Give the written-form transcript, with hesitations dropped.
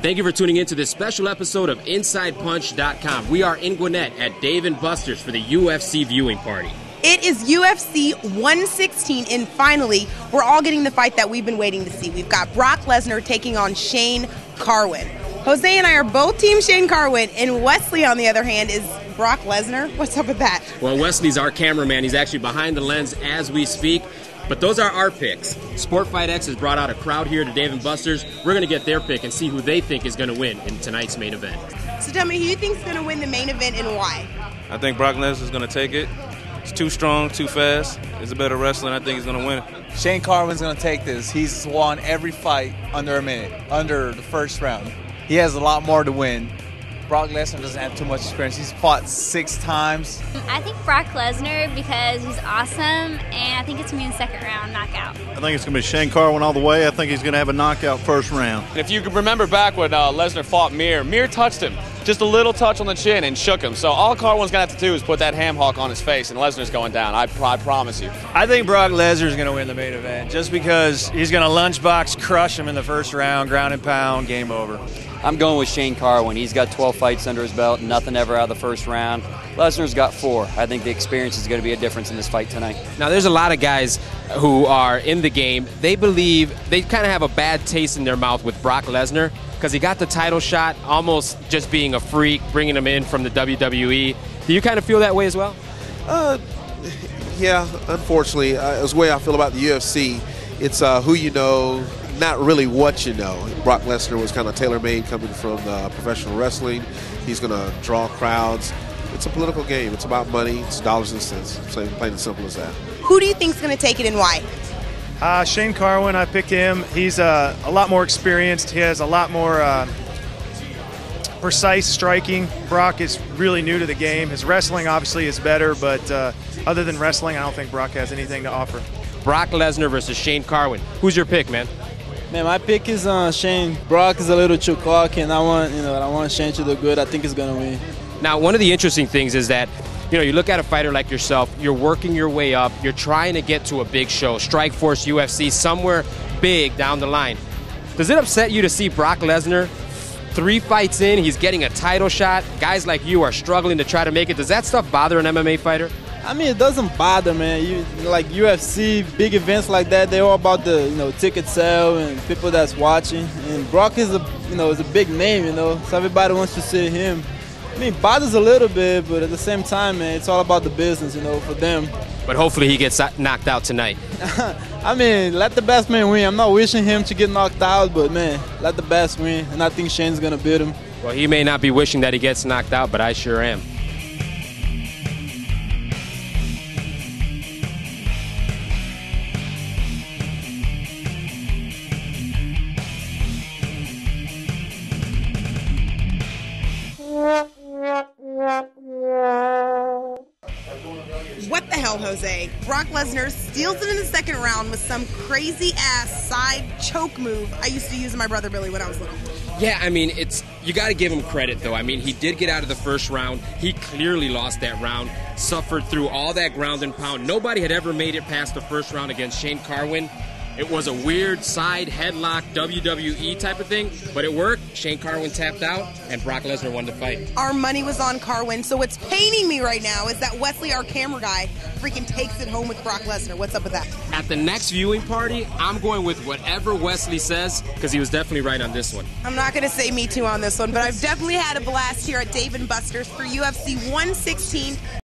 Thank you for tuning in to this special episode of InsidePunch.com. We are in Gwinnett at Dave & Buster's for the UFC viewing party. It is UFC 116, and finally, we're all getting the fight that we've been waiting to see. We've got Brock Lesnar taking on Shane Carwin. Jose and I are both Team Shane Carwin, and Wesley, on the other hand, is Brock Lesnar. What's up with that? Well, Wesley's our cameraman. He's actually behind the lens as we speak. But those are our picks. SportFight X has brought out a crowd here to Dave & Buster's. We're going to get their pick and see who they think is going to win in tonight's main event. So tell me, who you think is going to win the main event and why? I think Brock Lesnar is going to take it. He's too strong, too fast. He's a better wrestler, and I think he's going to win it. Shane Carwin's going to take this. He's won every fight under a minute, under the first round. He has a lot more to win. Brock Lesnar doesn't have too much experience. He's fought 6 times. I think Brock Lesnar because he's awesome, and I think it's going to be in the second round knockout. I think it's going to be Shane Carwin all the way. I think he's going to have a knockout first round. If you can remember back when Lesnar fought Mir touched him. Just a little touch on the chin and shook him. So all Carwin's going to have to do is put that ham hock on his face, and Lesnar's going down. I promise you. I think Brock Lesnar's going to win the main event just because he's going to lunchbox crush him in the first round, ground and pound, game over. I'm going with Shane Carwin. He's got 12 fights under his belt, nothing ever out of the first round. Lesnar's got 4. I think the experience is going to be a difference in this fight tonight. Now, there's a lot of guys who are in the game. They believe they kind of have a bad taste in their mouth with Brock Lesnar because he got the title shot almost just being a freak, bringing him in from the WWE. Do you kind of feel that way as well? Yeah, unfortunately. It's the way I feel about the UFC. It's who you know, not really what you know. Brock Lesnar was kind of tailor-made coming from professional wrestling. He's going to draw crowds. It's a political game. It's about money. It's dollars and cents. Plain and simple as that. Who do you think is going to take it and why? Shane Carwin, I picked him. He's a lot more experienced. He has a lot more precise striking. Brock is really new to the game. His wrestling obviously is better, but other than wrestling, I don't think Brock has anything to offer. Brock Lesnar versus Shane Carwin. Who's your pick, man? Man, my pick is Shane. Brock is a little too cocky, and I want Shane to do good. I think he's gonna win. Now, one of the interesting things is that, you look at a fighter like yourself, you're working your way up, you're trying to get to a big show, Strikeforce, UFC, somewhere big down the line. Does it upset you to see Brock Lesnar 3 fights in, he's getting a title shot, guys like you are struggling to try to make it? Does that stuff bother an MMA fighter? I mean, it doesn't bother, man. Like UFC, big events like that, they're all about the ticket sale and people that's watching. And Brock is a big name, so everybody wants to see him. I mean, it bothers a little bit, but at the same time, man, it's all about the business, for them. But hopefully he gets knocked out tonight. I mean, let the best man win. I'm not wishing him to get knocked out, but, man, let the best win. And I think Shane's going to beat him. Well, he may not be wishing that he gets knocked out, but I sure am. What the hell, Jose? Brock Lesnar steals it in the second round with some crazy-ass side choke move I used to use my brother Billy when I was little. Yeah, I mean, you got to give him credit, though. I mean, he did get out of the first round. He clearly lost that round, suffered through all that ground and pound. Nobody had ever made it past the first round against Shane Carwin. It was a weird side headlock WWE type of thing, but it worked. Shane Carwin tapped out, and Brock Lesnar won the fight. Our money was on Carwin, so what's paining me right now is that Wesley, our camera guy, freaking takes it home with Brock Lesnar. What's up with that? At the next viewing party, I'm going with whatever Wesley says, because he was definitely right on this one. I'm not going to say me too on this one, but I've definitely had a blast here at Dave & Buster's for UFC 116.